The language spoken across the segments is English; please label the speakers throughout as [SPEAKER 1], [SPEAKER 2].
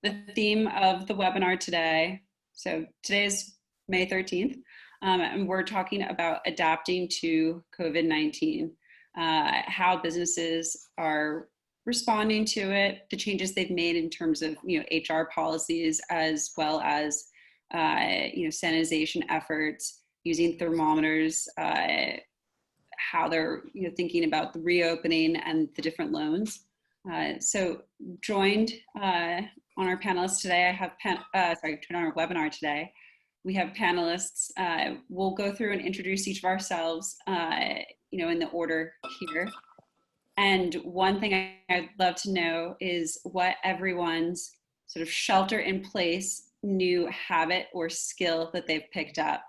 [SPEAKER 1] the theme of the webinar today. So today is May 13th, and we're talking about adapting to COVID-19, how businesses are responding to it, the changes they've made in terms of HR policies, as well as sanitization efforts, using thermometers, how they're thinking about the reopening and the different loans. So joined on our panelists today, I have on our webinar today, we have panelists. We'll go through and introduce each of ourselves, in the order here. And one thing I'd love to know is what everyone's sort of shelter in place new habit or skill that they've picked up.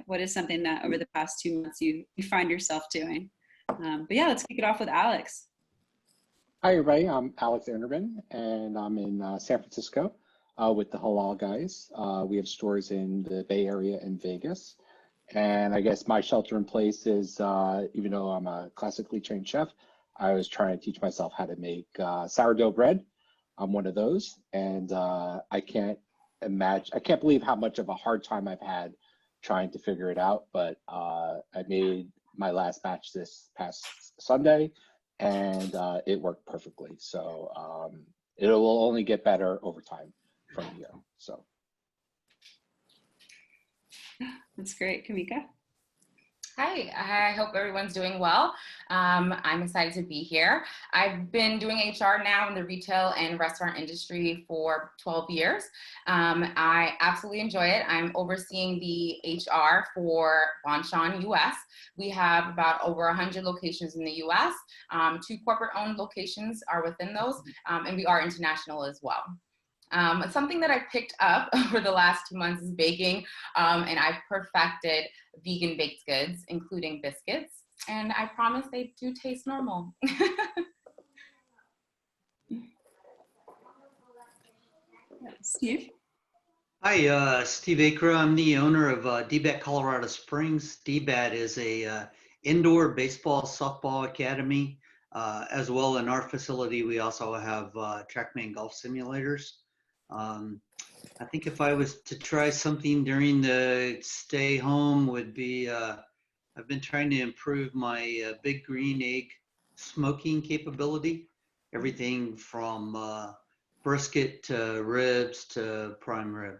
[SPEAKER 1] What is something that over the past 2 months you find yourself doing? But yeah, let's kick it off with Alex.
[SPEAKER 2] Hi everybody, I'm Alex Anderman, and I'm in San Francisco with the Halal guys. We have stores in the Bay Area and Vegas. And I guess my shelter in place is, even though I'm a classically trained chef, I was trying to teach myself how to make sourdough bread. I'm one of those, and I can't believe how much of a hard time I've had trying to figure it out, but I made my last batch this past Sunday, and it worked perfectly. So it will only get better over time from here. So
[SPEAKER 1] that's great. Kimika?
[SPEAKER 3] Hi, I hope everyone's doing well. I'm excited to be here. I've been doing HR now in the retail and restaurant industry for 12 years. I absolutely enjoy it. I'm overseeing the HR for Bonchon, US. We have about over 100 locations in the US. 2 corporate-owned locations are within those, and we are international as well. Something that I picked up over the last 2 months is baking, and I've perfected vegan baked goods, including biscuits, and I promise they do taste normal.
[SPEAKER 1] Steve?
[SPEAKER 4] Hi, Steve Acra. I'm the owner of DBAT Colorado Springs. DBAT is a indoor baseball softball academy. As well, in our facility, we also have TrackMan golf simulators. I think if I was to try something during the stay home would be, I've been trying to improve my big green egg smoking capability. Everything from brisket to ribs to prime rib.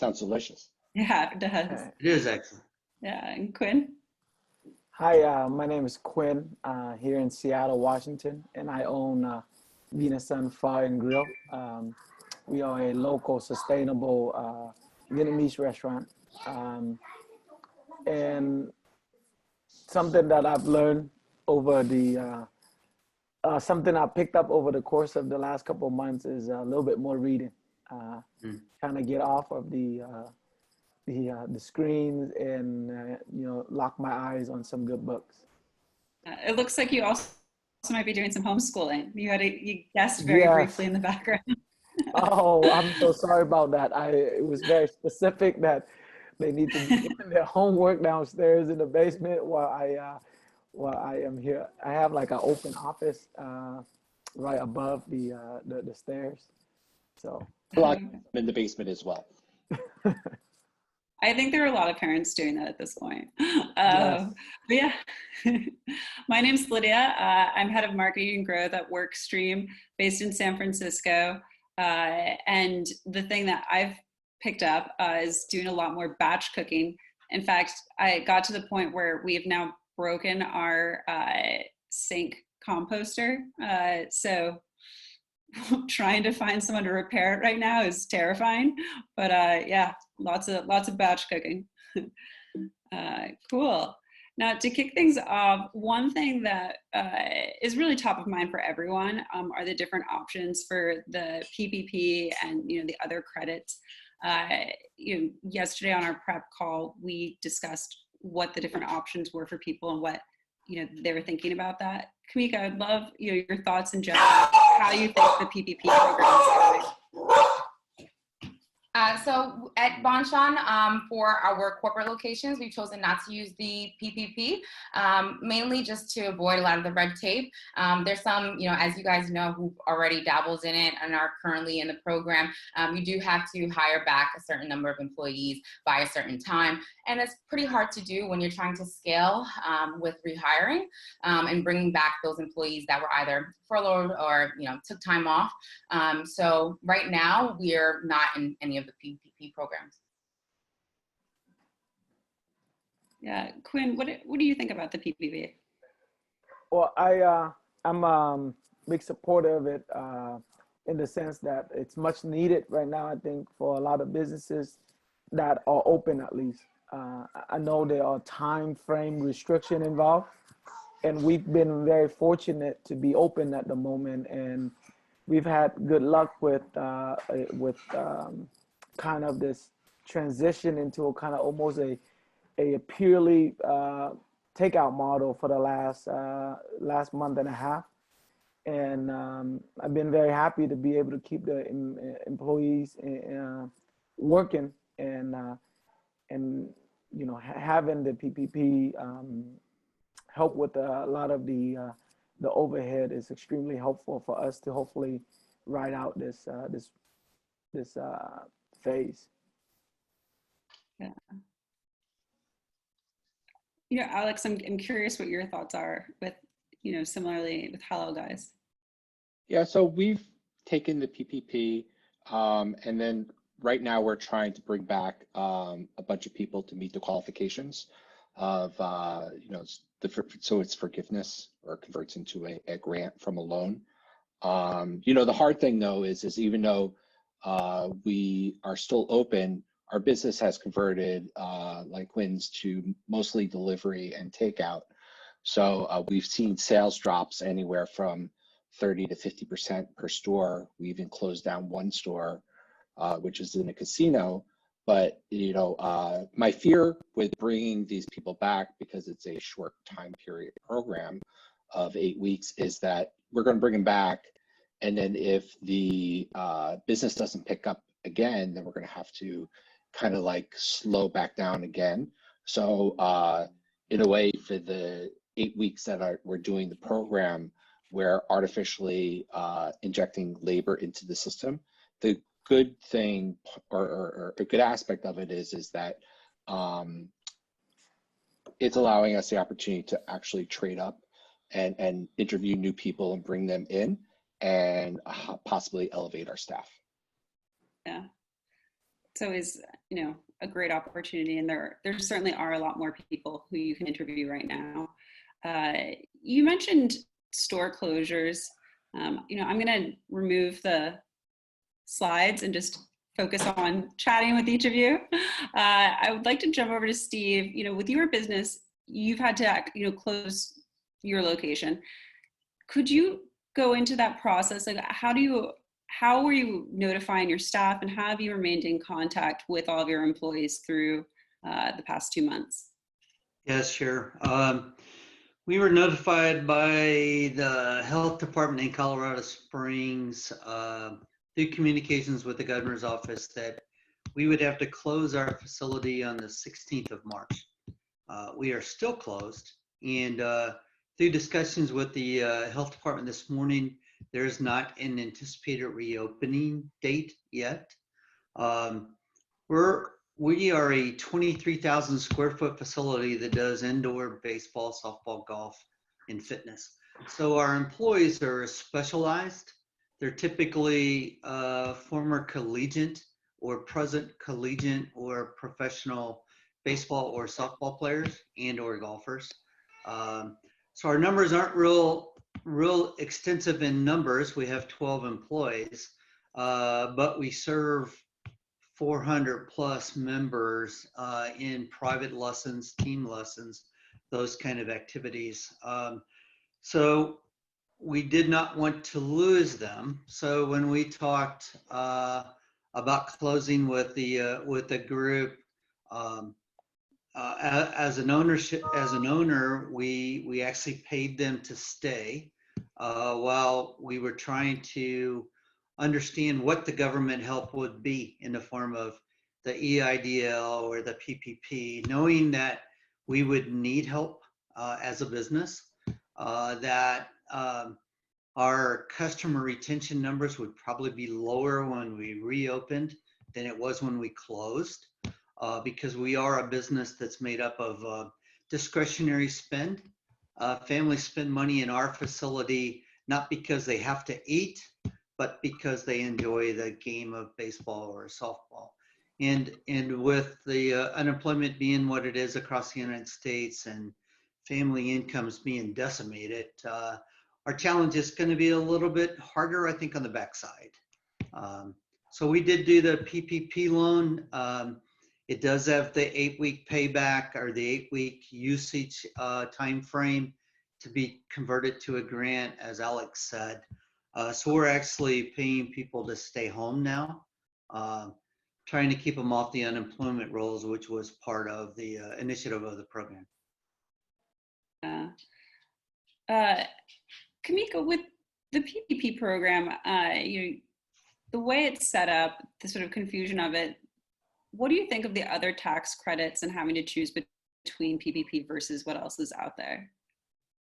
[SPEAKER 2] sounds delicious.
[SPEAKER 1] Yeah, it does.
[SPEAKER 4] It is excellent.
[SPEAKER 1] Yeah, and Quinn?
[SPEAKER 5] Hi, my name is Quinn, here in Seattle, Washington, and I own Venus Sun Fire and Grill. We are a local, sustainable Vietnamese restaurant. And something that I've learned over the, something I picked up over the course of the last couple of months is a little bit more reading. Kind of get off of the screens and lock my eyes on some good books.
[SPEAKER 1] It looks like you also might be doing some homeschooling. You guessed very briefly in the background.
[SPEAKER 5] Oh, I'm so sorry about that. It was very specific that they need to be doing their homework downstairs in the basement while I am here. I have like an open office right above the stairs. So
[SPEAKER 2] I'm in the basement as well.
[SPEAKER 1] I think there are a lot of parents doing that at this point.
[SPEAKER 5] Yes.
[SPEAKER 1] But yeah, my name's Lydia. I'm head of marketing and growth at Workstream, based in San Francisco. And the thing that I've picked up is doing a lot more batch cooking. In fact, I got to the point where we have now broken our sink composter. So trying to find someone to repair it right now is terrifying, but yeah, lots of batch cooking. Cool. Now, to kick things off, one thing that is really top of mind for everyone are the different options for the PPP and the other credits. Yesterday on our prep call, we discussed what the different options were for people and what they were thinking about that. Kimika, I'd love your thoughts in general, how you think the PPP program is going.
[SPEAKER 3] So at Bonchon, for our corporate locations, we've chosen not to use the PPP, mainly just to avoid a lot of the red tape. There's some, as you guys know, who already dabbles in it and are currently in the program. You do have to hire back a certain number of employees by a certain time. And it's pretty hard to do when you're trying to scale with rehiring and bringing back those employees that were either furloughed or took time off. So right now we're not in any of the PPP programs.
[SPEAKER 1] Yeah, Quinn, what do you think about the PPP?
[SPEAKER 5] Well, I'm big supporter of it in the sense that it's much needed right now. I think for a lot of businesses that are open, at least. I know there are time frame restriction involved, and we've been very fortunate to be open at the moment, and we've had good luck with kind of this transition into a kind of almost a purely takeout model for the last month and a half, and I've been very happy to be able to keep the employees working and having the PPP help with a lot of the overhead is extremely helpful for us to hopefully ride out this phase.
[SPEAKER 1] Yeah. Alex, I'm curious what your thoughts are with, similarly with Halal guys.
[SPEAKER 2] Yeah, so we've taken the PPP, and then right now we're trying to bring back a bunch of people to meet the qualifications of, so it's forgiveness or converts into a grant from a loan. The hard thing though is even though we are still open, our business has converted like Quinn's to mostly delivery and takeout. So we've seen sales drops anywhere from 30 to 50% per store. We even closed down one store, which is in a casino. But my fear with bringing these people back, because it's a short time period program of 8 weeks, is that we're going to bring them back, and then if the business doesn't pick up again, then we're going to have to kind of like slow back down again. So in a way, for the 8 weeks that we're doing the program, we're artificially injecting labor into the system. The good thing or a good aspect of it is that it's allowing us the opportunity to actually trade up and interview new people and bring them in and possibly elevate our staff.
[SPEAKER 1] Yeah, it's always a great opportunity, and there certainly are a lot more people who you can interview right now. You mentioned store closures. I'm going to remove the slides and just focus on chatting with each of you. I would like to jump over to Steve. With your business, you've had to close your location. Could you go into that process? Like, how were you notifying your staff, and how have you remained in contact with all of your employees through the past 2 months?
[SPEAKER 4] Yes, sure. We were notified by the health department in Colorado Springs through communications with the governor's office that we would have to close our facility on the 16th of March. We are still closed, and through discussions with the health department this morning, there's not an anticipated reopening date yet. We are a 23,000 square foot facility that does indoor baseball, softball, golf, and fitness. So our employees are specialized. They're typically former collegiate or present collegiate or professional baseball or softball players and or golfers. So our numbers aren't real extensive in numbers. We have 12 employees, but we serve 400 plus members in private lessons, team lessons, those kind of activities. So we did not want to lose them. So when we talked about closing with the group, as an owner, we actually paid them to stay while we were trying to understand what the government help would be in the form of the EIDL or the PPP, knowing that we would need help as a business, that our customer retention numbers would probably be lower when we reopened than it was when we closed, because we are a business that's made up of discretionary spend. Families spend money in our facility not because they have to eat, but because they enjoy the game of baseball or softball. And with the unemployment being what it is across the United States and family incomes being decimated, our challenge is going to be a little bit harder, I think, on the backside. So we did do the PPP loan. It does have the 8-week payback or the 8-week usage time frame to be converted to a grant, as Alex said. So we're actually paying people to stay home now, trying to keep them off the unemployment rolls, which was part of the initiative of the program.
[SPEAKER 1] Kimika, with the PPP program, the way it's set up, the sort of confusion of it, what do you think of the other tax credits and having to choose between PPP versus what else is out there?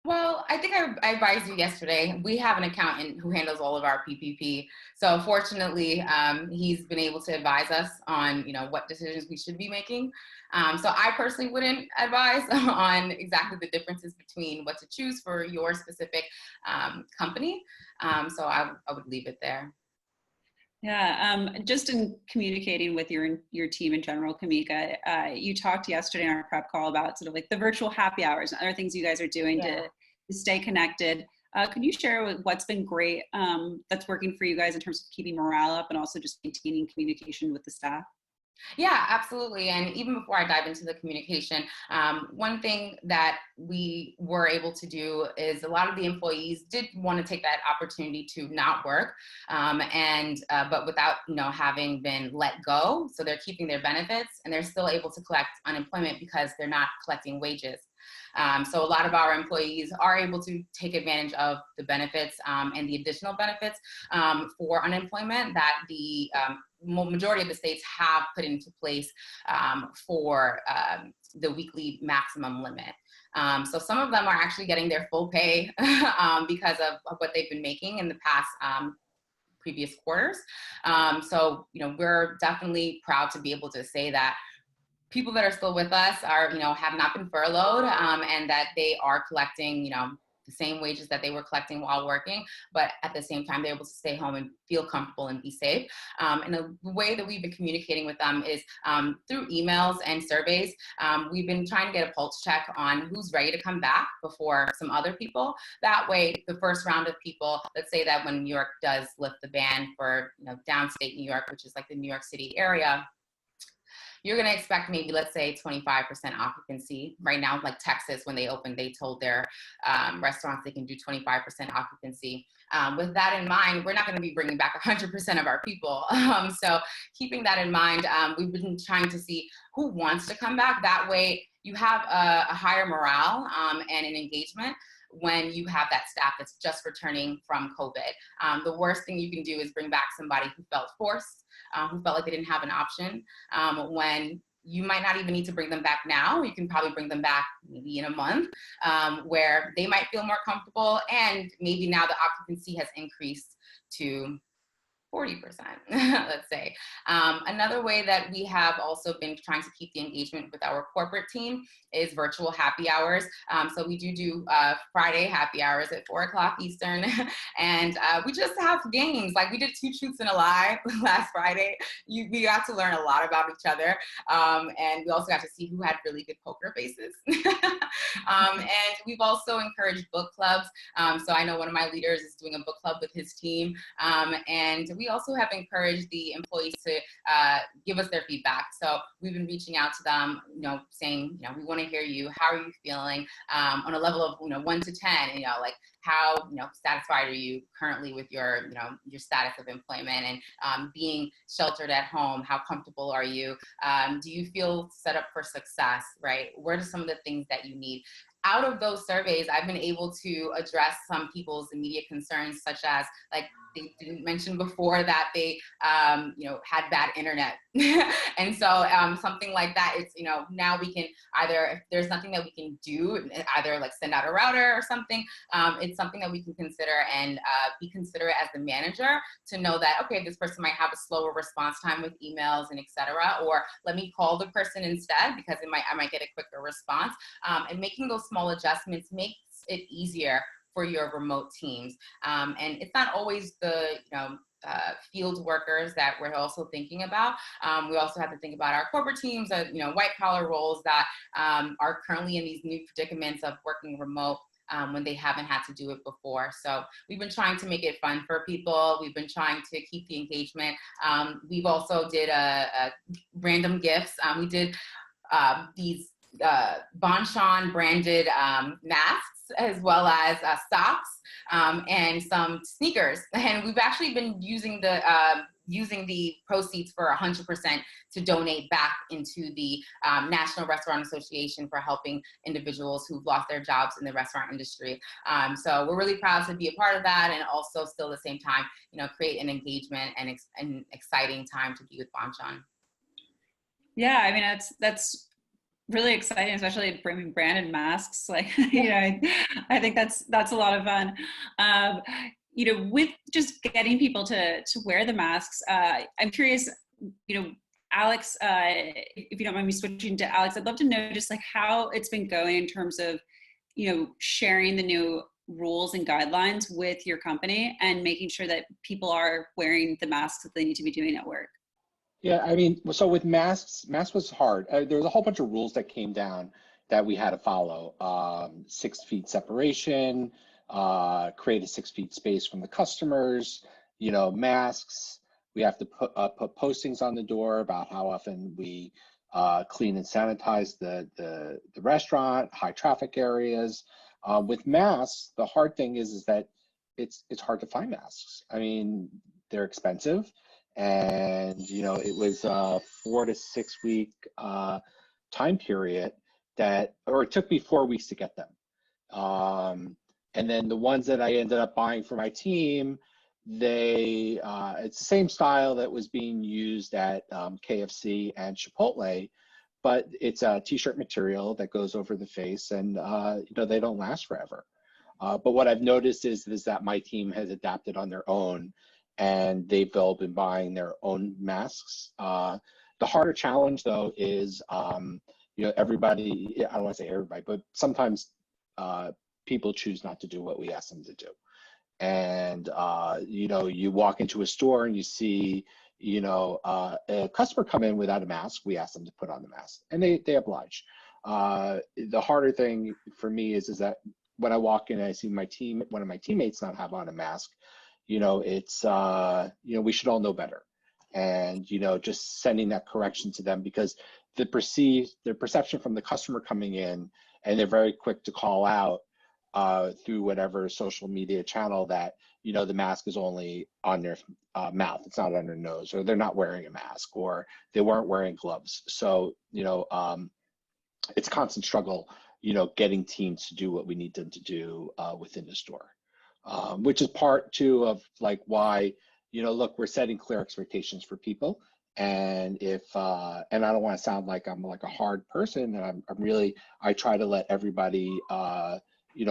[SPEAKER 3] Well, I think I advised you yesterday. We have an accountant who handles all of our PPP. So fortunately, he's been able to advise us on, what decisions we should be making. So I personally wouldn't advise on exactly the differences between what to choose for your specific company. So I would leave it there.
[SPEAKER 1] Yeah, just in communicating with your team in general, Kimika, you talked yesterday on our prep call about sort of like the virtual happy hours and other things you guys are doing to stay connected. Could you share what's been great that's working for you guys in terms of keeping morale up and also just maintaining communication with the staff?
[SPEAKER 3] Yeah, absolutely. And even before I dive into the communication, one thing that we were able to do is a lot of the employees did want to take that opportunity to not work, but without having been let go. So they're keeping their benefits and they're still able to collect unemployment because they're not collecting wages. So a lot of our employees are able to take advantage of the benefits and the additional benefits for unemployment that the majority of the states have put into place for the weekly maximum limit. So some of them are actually getting their full pay because of what they've been making in the past previous quarters. So we're definitely proud to be able to say that people that are still with us are, have not been furloughed and that they are collecting, the same wages that they were collecting while working, but at the same time, they're able to stay home and feel comfortable and be safe. And the way that we've been communicating with them is through emails and surveys. We've been trying to get a pulse check on who's ready to come back before some other people. That way, the first round of people, let's say that when New York does lift the ban for downstate New York, which is like the New York City area, you're going to expect maybe, let's say, 25% occupancy. Right now, like Texas, when they opened, they told their restaurants they can do 25% occupancy. With that in mind, we're not going to be bringing back 100% of our people. So keeping that in mind, we've been trying to see who wants to come back. That way, you have a higher morale and an engagement when you have that staff that's just returning from COVID. The worst thing you can do is bring back somebody who felt forced, who felt like they didn't have an option, when you might not even need to bring them back now. You can probably bring them back maybe in a month, where they might feel more comfortable, and maybe now the occupancy has increased to 40%, let's say. Another way that we have also been trying to keep the engagement with our corporate team is virtual happy hours. So we do Friday happy hours at 4:00 Eastern. And we just have games. Like we did 2 Truths and a Lie last Friday. We got to learn a lot about each other. And we also got to see who had really good poker faces. And we've also encouraged book clubs. So I know one of my leaders is doing a book club with his team. And we also have encouraged the employees to give us their feedback. So we've been reaching out to them, saying, we want to hear you. How are you feeling on a level of 1 to 10? Like how satisfied are you currently with your status of employment and being sheltered at home? How comfortable are you? Do you feel set up for success? Right? What are some of the things that you need? out of those surveys, I've been able to address some people's immediate concerns, such as, like, they didn't mention before that they, had bad internet. And so something like that, it's, now we can either, if there's nothing that we can do, either like send out a router or something, it's something that we can consider and be considerate as the manager to know that, okay, this person might have a slower response time with emails and etc. Or let me call the person instead because I might get a quicker response. And making those small adjustments makes it easier for your remote teams. And it's not always the field workers that we're also thinking about. We also have to think about our corporate teams, white collar roles that are currently in these new predicaments of working remote when they haven't had to do it before. So we've been trying to make it fun for people. We've been trying to keep the engagement. We've also did a random gifts. We did these Bonchon branded masks, as well as socks and some sneakers. And we've actually been using the proceeds for 100% to donate back into the National Restaurant Association for helping individuals who've lost their jobs in the restaurant industry. So we're really proud to be a part of that, and also still at the same time, create an engagement and an exciting time to be with Bonchon.
[SPEAKER 1] Yeah, I mean, that's really exciting, especially bringing branded masks. Like, I think that's a lot of fun. With just getting people to wear the masks, I'm curious, Alex, if you don't mind me switching to Alex, I'd love to know just like how it's been going in terms of, sharing the new rules and guidelines with your company and making sure that people are wearing the masks that they need to be doing at work.
[SPEAKER 2] Yeah, I mean, so with masks was hard. There was a whole bunch of rules that came down that we had to follow. 6 feet separation, create a 6 feet space from the customers, masks. We have to put postings on the door about how often we clean and sanitize the restaurant, high traffic areas. With masks, the hard thing is that it's hard to find masks. I mean, they're expensive. And it was a 4 to 6 week time period or it took me 4 weeks to get them. And then the ones that I ended up buying for my team, it's the same style that was being used at KFC and Chipotle, but it's a t-shirt material that goes over the face, and they don't last forever. But what I've noticed is that my team has adapted on their own, and they've all been buying their own masks. The harder challenge, though, is everybody, I don't want to say everybody, but sometimes people choose not to do what we ask them to do. And, you walk into a store and you see, a customer come in without a mask, we ask them to put on the mask, and they oblige. The harder thing for me is that when I walk in and I see one of my teammates not have on a mask, it's, we should all know better. And, just sending that correction to them, because the perception from the customer coming in, and they're very quick to call out through whatever social media channel that, the mask is only on their mouth, it's not on their nose, or they're not wearing a mask, or they weren't wearing gloves. So, it's constant struggle, getting teams to do what we need them to do within the store. Which is part too of like why, look, we're setting clear expectations for people. And if, and I don't want to sound like I'm like a hard person, and I try to let everybody,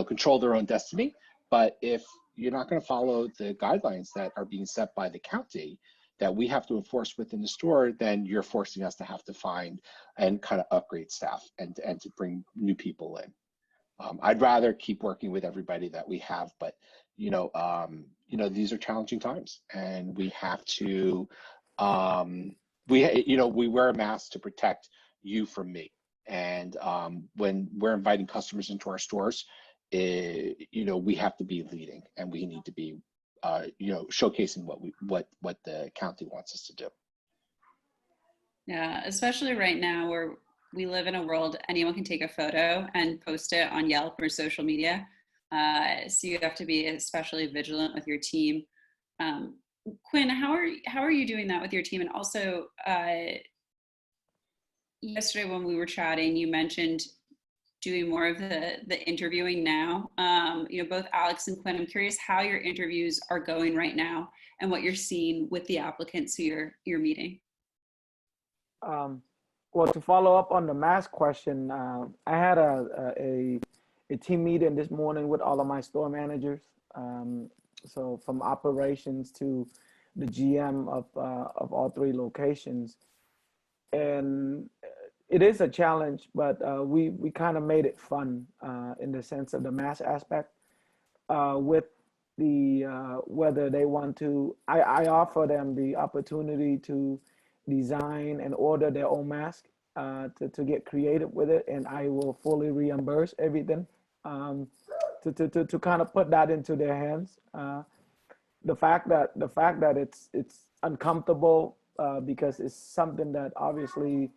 [SPEAKER 2] control their own destiny. But if you're not going to follow the guidelines that are being set by the county that we have to enforce within the store, then you're forcing us to have to find and kind of upgrade staff and to bring new people in. I'd rather keep working with everybody that we have, but these are challenging times, and we have to we wear a mask to protect you from me. And when we're inviting customers into our stores, we have to be leading, and we need to be showcasing what the county wants us to do.
[SPEAKER 1] Yeah, especially right now where we live in a world anyone can take a photo and post it on Yelp or social media. So you have to be especially vigilant with your team. Quinn, how are you doing that with your team? And also, yesterday when we were chatting, you mentioned doing more of the interviewing now. Both Alex and Quinn, I'm curious how your interviews are going right now and what you're seeing with the applicants who you're meeting.
[SPEAKER 5] Well, to follow up on the mask question, I had a team meeting this morning with all of my store managers. So from operations to the GM of all 3 locations, and it is a challenge, but we kind of made it fun in the sense of the mask aspect. With the whether they want to, I offer them the opportunity to design and order their own mask, to get creative with it, and I will fully reimburse everything, to kind of put that into their hands. The fact that it's uncomfortable, because it's something that obviously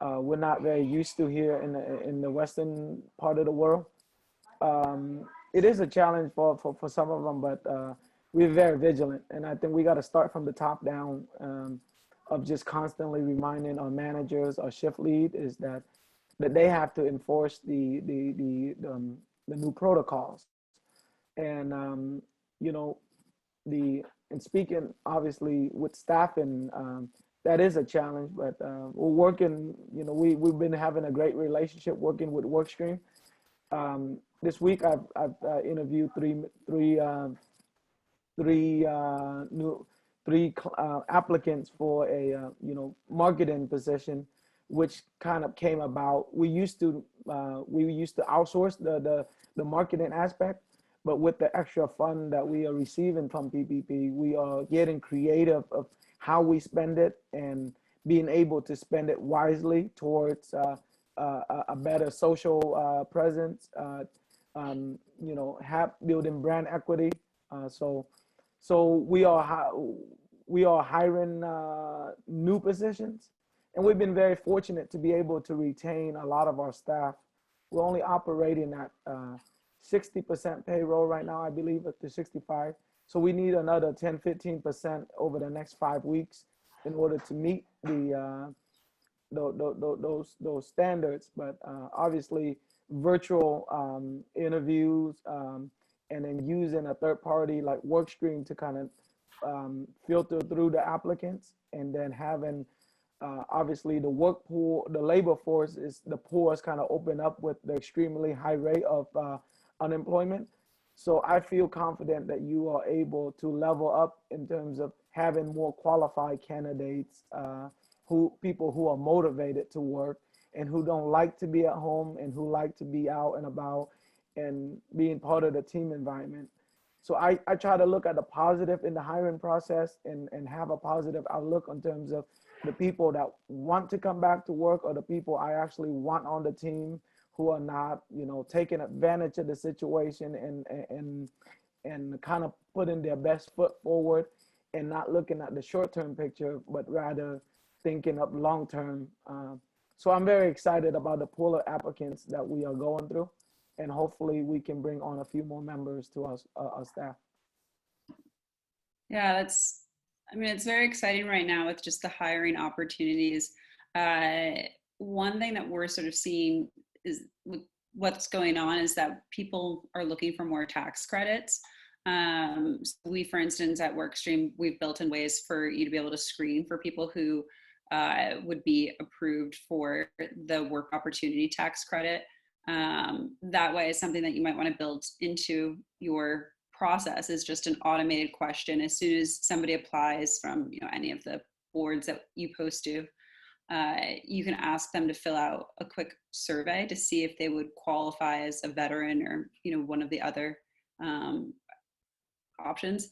[SPEAKER 5] we're not very used to here in the Western part of the world. It is a challenge for some of them, but we're very vigilant, and I think we got to start from the top down, of just constantly reminding our managers, our shift lead, is that they have to enforce the new protocols, and and speaking obviously with staffing, that is a challenge, but we're working. We've been having a great relationship working with Workstream. This week I've interviewed three applicants for a marketing position, which kind of came about. We used to outsource the marketing aspect, but with the extra fund that we are receiving from PPP, we are getting creative of how we spend it and being able to spend it wisely towards a better social presence, building brand equity. So we are hiring new positions, and we've been very fortunate to be able to retain a lot of our staff. We're only operating at 60% payroll right now, I believe, up to 65. So we need another 10-15% over the next 5 weeks in order to meet those standards. But obviously, virtual interviews, and then using a third party like Workstream to kind of filter through the applicants, and then having obviously the work pool, the labor force is the pool is kind of open up with the extremely high rate of unemployment. So I feel confident that you are able to level up in terms of having more qualified candidates, people who are motivated to work and who don't like to be at home and who like to be out and about and being part of the team environment. So I try to look at the positive in the hiring process and have a positive outlook in terms of the people that want to come back to work, or the people I actually want on the team, who are not, taking advantage of the situation and kind of putting their best foot forward and not looking at the short-term picture, but rather thinking of long-term. So I'm very excited about the pool of applicants that we are going through, and hopefully we can bring on a few more members to our staff.
[SPEAKER 1] Yeah, it's very exciting right now with just the hiring opportunities. One thing that we're sort of seeing is what's going on is that people are looking for more tax credits. So we, for instance, at Workstream, we've built in ways for you to be able to screen for people who would be approved for the work opportunity tax credit. That way is something that you might want to build into your process, is just an automated question. As soon as somebody applies from any of the boards that you post to, you can ask them to fill out a quick survey to see if they would qualify as a veteran or one of the other options.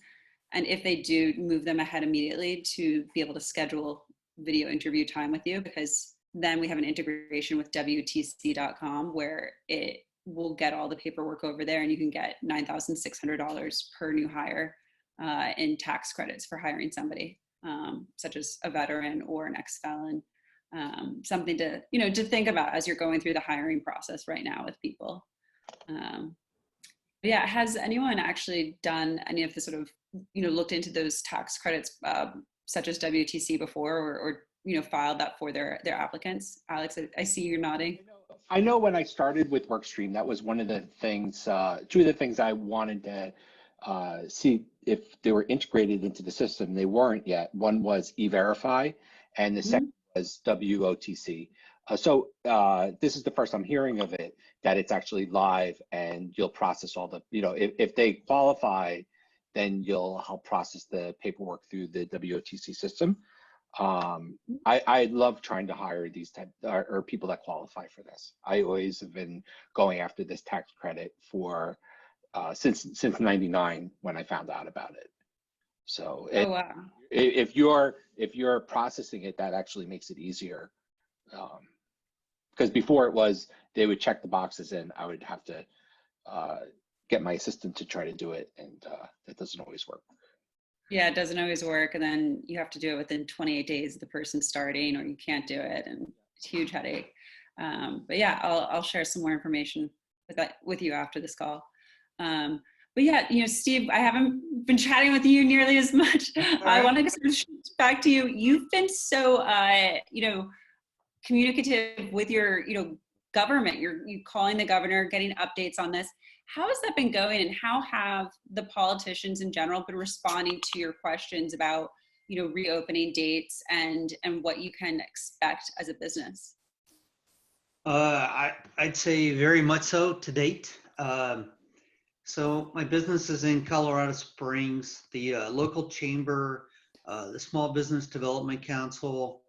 [SPEAKER 1] And if they do, move them ahead immediately to be able to schedule video interview time with you, because then we have an integration with WTC.com where it will get all the paperwork over there, and you can get $9,600 per new hire in tax credits for hiring somebody, such as a veteran or an ex-felon. Something to to think about as you're going through the hiring process right now with people. Yeah, has anyone actually done any of the sort of looked into those tax credits, such as WTC before, or filed that for their applicants? Alex, I see you nodding.
[SPEAKER 2] I know when I started with Workstream, that was one of the things, two of the things I wanted to see if they were integrated into the system. They weren't yet. One was E-Verify, and the second was WOTC. This is the first I'm hearing of it, that it's actually live and you'll process all the, if they qualify, then you'll help process the paperwork through the WOTC system. I love trying to hire these type or people that qualify for this. I always have been going after this tax credit for since '99 when I found out about it. So
[SPEAKER 1] Oh, wow.
[SPEAKER 2] if you're processing it, that actually makes it easier. Because before it was they would check the boxes and I would have to get my assistant to try to do it, and that doesn't always work.
[SPEAKER 1] Yeah, it doesn't always work, and then you have to do it within 28 days of the person starting, or you can't do it, and it's a huge headache. But yeah, I'll share some more information with you after this call. But yeah, Steve, I haven't been chatting with you nearly as much. I want to sort of shift back to you. You've been so communicative with your government. You're calling the governor, getting updates on this. How has that been going, and how have the politicians in general been responding to your questions about, reopening dates and what you can expect as a business?
[SPEAKER 4] I'd say very much so to date. So my business is in Colorado Springs. The local chamber, the Small Business Development Council,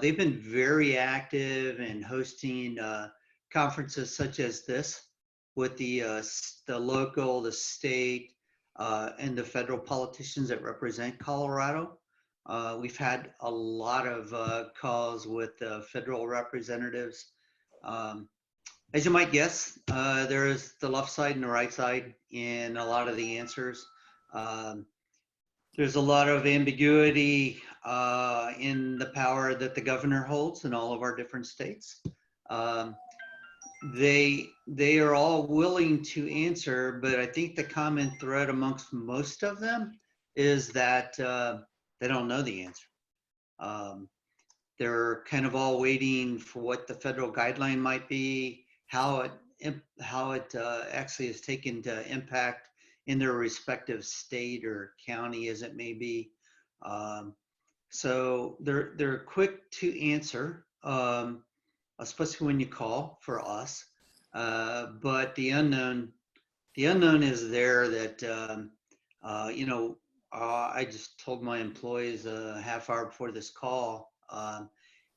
[SPEAKER 4] they've been very active in hosting conferences such as this with the local, the state, and the federal politicians that represent Colorado. We've had a lot of calls with federal representatives. As you might guess, there is the left side and the right side in a lot of the answers. There's a lot of ambiguity in the power that the governor holds in all of our different states. They are all willing to answer, but I think the common thread amongst most of them is that they don't know the answer. They're kind of all waiting for what the federal guideline might be, how it actually is taken to impact in their respective state or county, as it may be. So they're quick to answer, especially when you call for us. But the unknown is there. That I just told my employees a half hour before this call.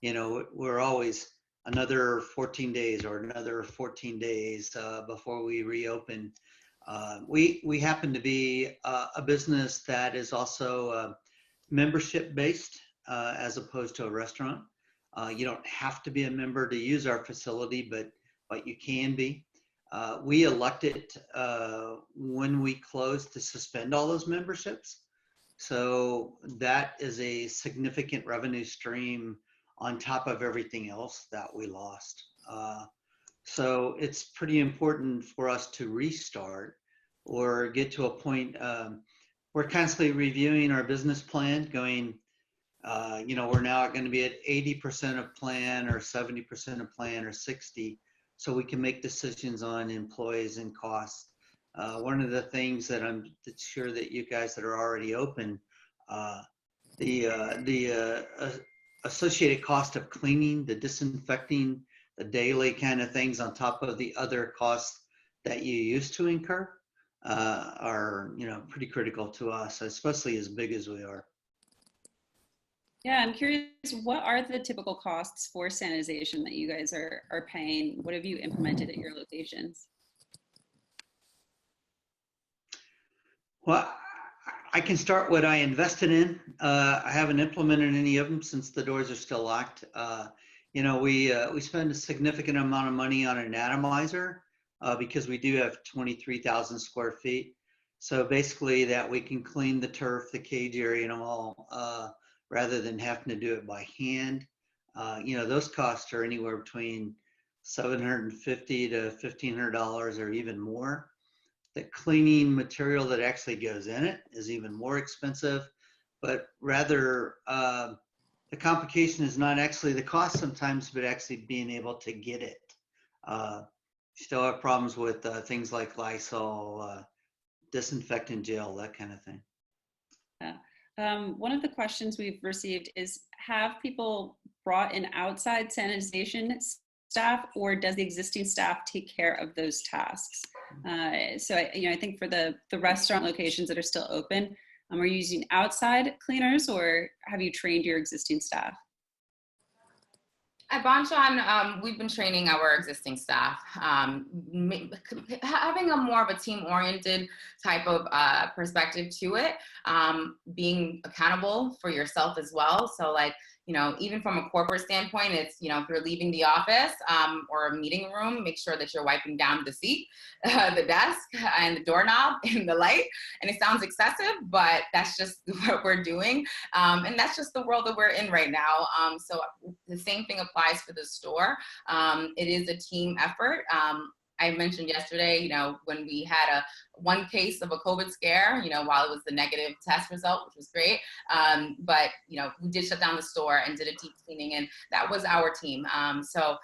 [SPEAKER 4] We're always another 14 days or another 14 days before we reopen. We happen to be a business that is also membership based as opposed to a restaurant. You don't have to be a member to use our facility, but you can be. We elected when we closed to suspend all those memberships. So that is a significant revenue stream on top of everything else that we lost. So it's pretty important for us to restart or get to a point. We're constantly reviewing our business plan, going, we're now going to be at 80% of plan or 70% of plan or 60, so we can make decisions on employees and costs. One of the things that I'm sure that you guys that are already open, the associated cost of cleaning, the disinfecting, the daily kind of things on top of the other costs that you used to incur are pretty critical to us, especially as big as we are.
[SPEAKER 1] Yeah, I'm curious, what are the typical costs for sanitization that you guys are paying? What have you implemented at your locations?
[SPEAKER 4] Well, I can start what I invested in. I haven't implemented any of them since the doors are still locked. We spend a significant amount of money on an atomizer because we do have 23,000 square feet. So basically that we can clean the turf, the cage area and all, rather than having to do it by hand. Those costs are anywhere between $750 to $1,500 or even more. The cleaning material that actually goes in it is even more expensive, but rather the complication is not actually the cost sometimes, but actually being able to get it. Still have problems with things like Lysol, disinfectant gel, that kind of thing.
[SPEAKER 1] One of the questions we've received is, have people brought in outside sanitization staff, or does the existing staff take care of those tasks? So I think for the restaurant locations that are still open, are you using outside cleaners, or have you trained your existing staff?
[SPEAKER 3] At Bonchon, we've been training our existing staff, having a more of a team-oriented type of perspective to it, being accountable for yourself as well. So like, even from a corporate standpoint, it's, if you're leaving the office or a meeting room, make sure that you're wiping down the seat, the desk, and the doorknob, and the light. And it sounds excessive, but that's just what we're doing. And that's just the world that we're in right now. So the same thing applies for the store. It is a team effort. I mentioned yesterday, when we had one case of a COVID scare, while it was the negative test result, which was great. But, we did shut down the store and did a deep cleaning, and that was our team. So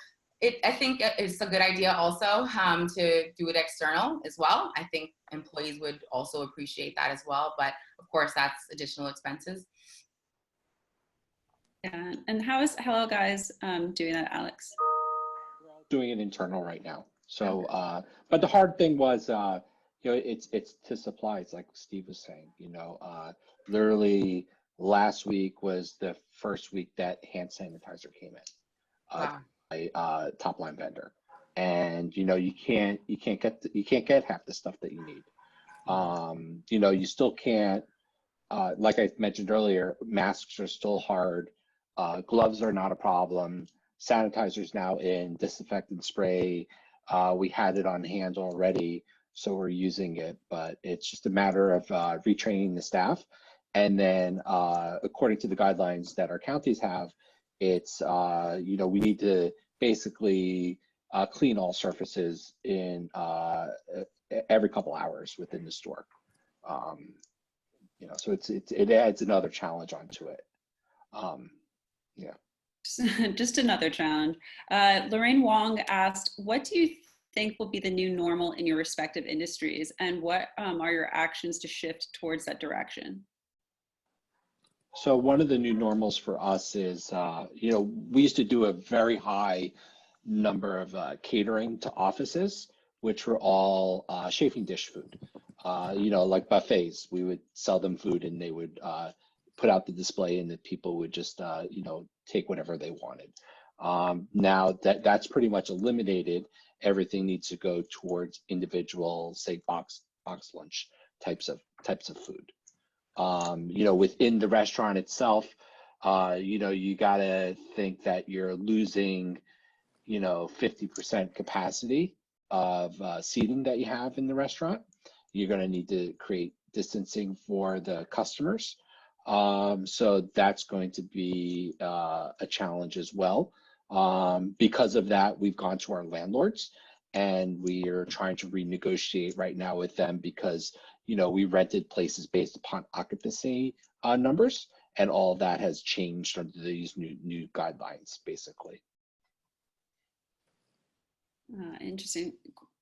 [SPEAKER 3] I think it's a good idea also to do it external as well. I think employees would also appreciate that as well. But of course, that's additional expenses.
[SPEAKER 1] Yeah, and how is Hello Guys doing that, Alex?
[SPEAKER 2] We're all doing it internal right now. So, but the hard thing was, it's to supplies, like Steve was saying. Literally last week was the first week that hand sanitizer came in, a top line vendor, and you can't get half the stuff that you need. You still can't, like I mentioned earlier, masks are still hard. Gloves are not a problem. Sanitizer's now in, disinfectant spray. We had it on hand already, so we're using it, but it's just a matter of retraining the staff. And then according to the guidelines that our counties have, it's, we need to basically clean all surfaces in every couple hours within the store. So it adds another challenge onto it. Yeah.
[SPEAKER 1] Just another challenge. Lorraine Wong asked, what do you think will be the new normal in your respective industries, and what are your actions to shift towards that direction?
[SPEAKER 2] So one of the new normals for us is, we used to do a very high number of catering to offices, which were all chafing dish food. Like buffets, we would sell them food and they would put out the display, and the people would just, take whatever they wanted. Now that's pretty much eliminated. Everything needs to go towards individual, say, box lunch types of food. Within the restaurant itself, you gotta think that you're losing, 50% capacity of seating that you have in the restaurant. You're gonna need to create distancing for the customers. So that's going to be a challenge as well. Because of that, we've gone to our landlords and we are trying to renegotiate right now with them, because we rented places based upon occupancy numbers, and all that has changed under these new guidelines, basically.
[SPEAKER 1] Interesting.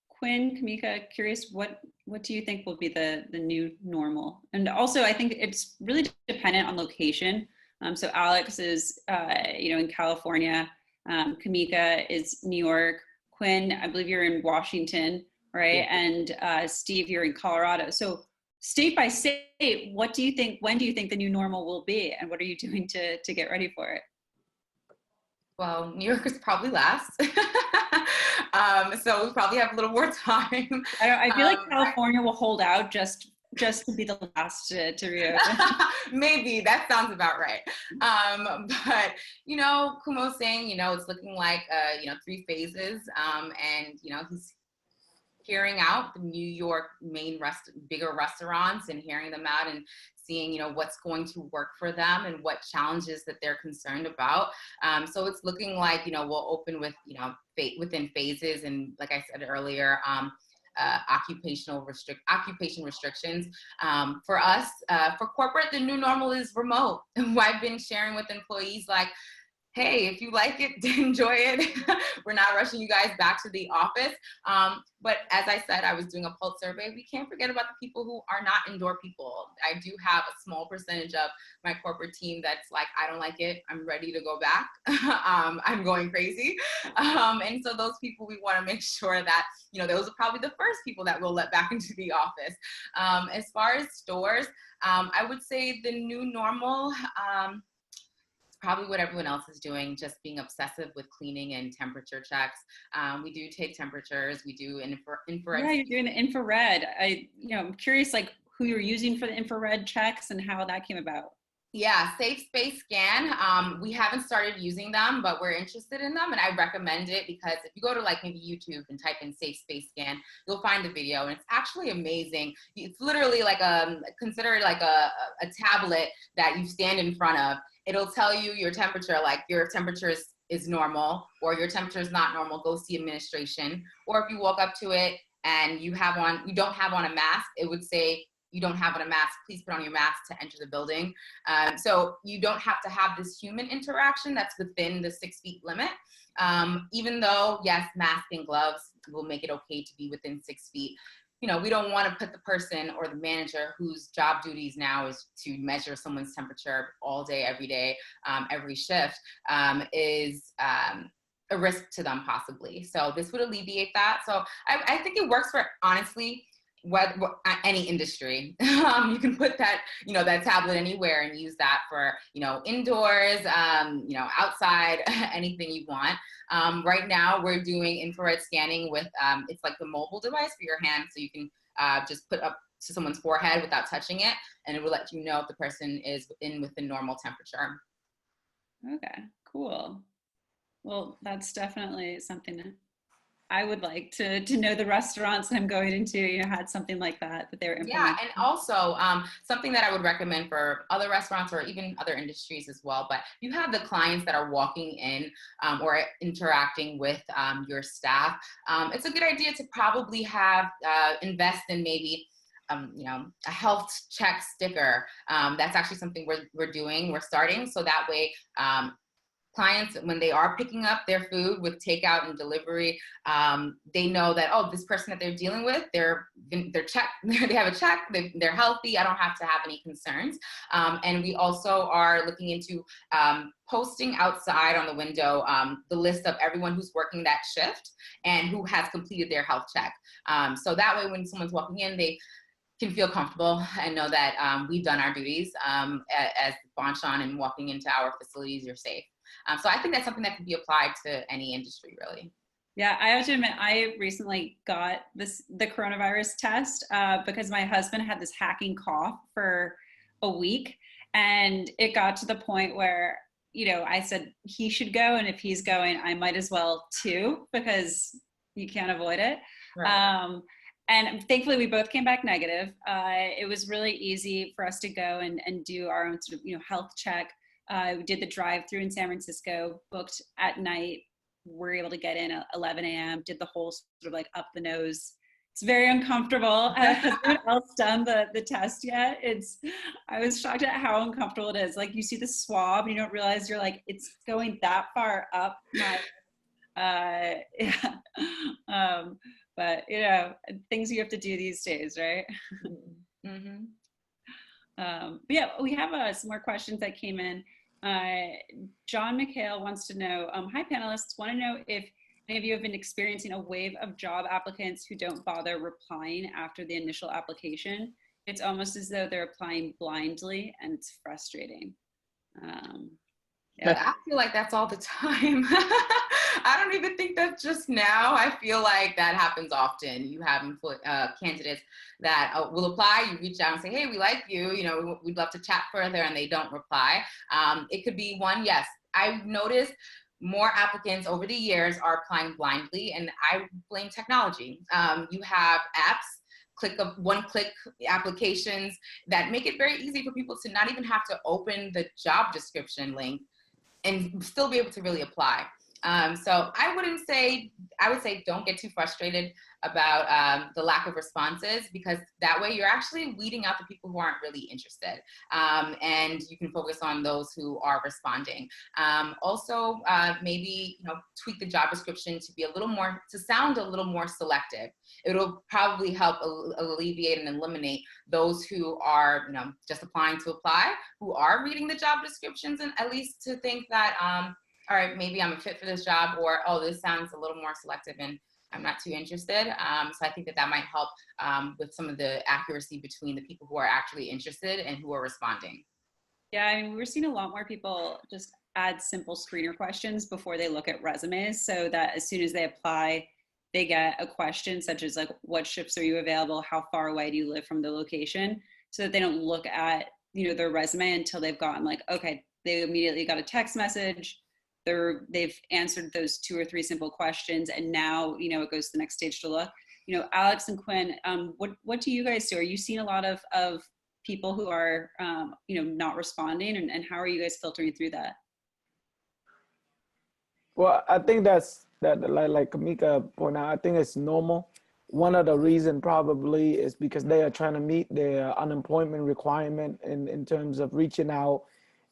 [SPEAKER 1] Quinn, Kimika, curious, what do you think will be the new normal? And also, I think it's really dependent on location. So Alex is, in California. Kimika is New York. Quinn, I believe you're in Washington, right? And Steve, you're in Colorado. So state by state, what do you think, when do you think the new normal will be? And what are you doing to get ready for it?
[SPEAKER 3] Well, New York is probably last. So we probably have a little more time.
[SPEAKER 1] I feel like California will hold out just to be the last to reopen.
[SPEAKER 3] Maybe, that sounds about right. But, Kumo's saying, it's looking like, 3 phases. And, he's hearing out the New York bigger restaurants and hearing them out and seeing, what's going to work for them and what challenges that they're concerned about. So it's looking like, we'll open with, within phases. And like I said earlier, occupation restrictions. For us, for corporate, the new normal is remote. I've been sharing with employees, like, hey, if you like it, enjoy it. We're not rushing you guys back to the office. But as I said, I was doing a pulse survey. We can't forget about the people who are not indoor people. I do have a small percentage of my corporate team that's like, I don't like it. I'm ready to go back. I'm going crazy. And so those people, we want to make sure that, those are probably the first people that we'll let back into the office. As far as stores, I would say the new normal, probably what everyone else is doing, just being obsessive with cleaning and temperature checks. We do take temperatures. We do infrared.
[SPEAKER 1] Yeah, you're doing the infrared. I'm curious, like, who you're using for the infrared checks and how that came about.
[SPEAKER 3] Yeah, Safe Space Scan. We haven't started using them, but we're interested in them, and I recommend it because if you go to like maybe YouTube and type in Safe Space Scan, you'll find the video, and it's actually amazing. It's literally like consider it like a tablet that you stand in front of. It'll tell you your temperature, like your temperature is normal, or your temperature is not normal. Go see administration. Or if you walk up to it and you don't have on a mask, it would say, you don't have on a mask, please put on your mask to enter the building. So you don't have to have this human interaction that's within the 6 feet limit. Even though, yes, mask and gloves will make it okay to be within 6 feet. We don't want to put the person or the manager whose job duties now is to measure someone's temperature all day, every day, every shift, is a risk to them possibly. So this would alleviate that. So I think it works for, honestly, any industry. You can put that, that tablet anywhere and use that for, indoors, outside, anything you want. Right now we're doing infrared scanning with, it's like the mobile device for your hand. So you can just put up to someone's forehead without touching it, and it will let you know if the person is within normal temperature.
[SPEAKER 1] Okay, cool. Well, that's definitely something that I would like to know the restaurants that I'm going into, had something like that they were implementing.
[SPEAKER 3] Yeah, and also something that I would recommend for other restaurants or even other industries as well, but you have the clients that are walking in or interacting with your staff. It's a good idea to probably have invest in maybe a health check sticker. That's actually something we're doing. We're starting, so that way clients, when they are picking up their food with takeout and delivery, they know that, oh, this person that they're dealing with, they're checked, they have a check, they're healthy, I don't have to have any concerns. And we also are looking into posting outside on the window the list of everyone who's working that shift and who has completed their health check. So that way when someone's walking in, they can feel comfortable and know that we've done our duties as Bonchon, and walking into our facilities, you're safe. So I think that's something that can be applied to any industry, really.
[SPEAKER 1] Yeah, I have to admit, I recently got the coronavirus test because my husband had this hacking cough for a week, and it got to the point where, I said he should go, and if he's going, I might as well too, because you can't avoid it. Right. And thankfully, we both came back negative. It was really easy for us to go and do our own sort of, health check. We did the drive-through in San Francisco, booked at night. We're able to get in at 11 a.m., did the whole sort of like up the nose. It's very uncomfortable. Has anyone else done the test yet? I was shocked at how uncomfortable it is. Like, you see the swab and you don't realize you're like, it's going that far up my, yeah. But, things you have to do these days, right?
[SPEAKER 3] Mm-hmm.
[SPEAKER 1] But yeah, we have some more questions that came in. John McHale wants to know, hi panelists, want to know if any of you have been experiencing a wave of job applicants who don't bother replying after the initial application. It's almost as though they're applying blindly, and it's frustrating.
[SPEAKER 3] Yeah. I feel like that's all the time. I don't even think that's just now. I feel like that happens often. You have candidates that will apply, you reach out and say, hey, we like you, we'd love to chat further, and they don't reply. It could be one, yes, I've noticed more applicants over the years are applying blindly, and I blame technology. You have apps, one-click applications that make it very easy for people to not even have to open the job description link and still be able to really apply. So I would say don't get too frustrated about the lack of responses, because that way you're actually weeding out the people who aren't really interested, and you can focus on those who are responding. Also, maybe tweak the job description to be to sound a little more selective. It'll probably help alleviate and eliminate those who are just applying to apply, who are reading the job descriptions, and at least to think that all right, maybe I'm a fit for this job, or, oh, this sounds a little more selective and I'm not too interested. So I think that might help with some of the accuracy between the people who are actually interested and who are responding.
[SPEAKER 1] Yeah, I mean, we're seeing a lot more people just add simple screener questions before they look at resumes, so that as soon as they apply, they get a question such as like, what shifts are you available? How far away do you live from the location? So that they don't look at, their resume until they've gotten like, okay, they immediately got a text message. They've answered those 2 or 3 simple questions, and now it goes to the next stage to look. Alex and Quinn, what do you guys do? Are you seeing a lot of people who are not responding, and how are you guys filtering through that?
[SPEAKER 5] Well, I think that like Kimika pointed out, I think it's normal. One of the reasons probably is because they are trying to meet their unemployment requirement in terms of reaching out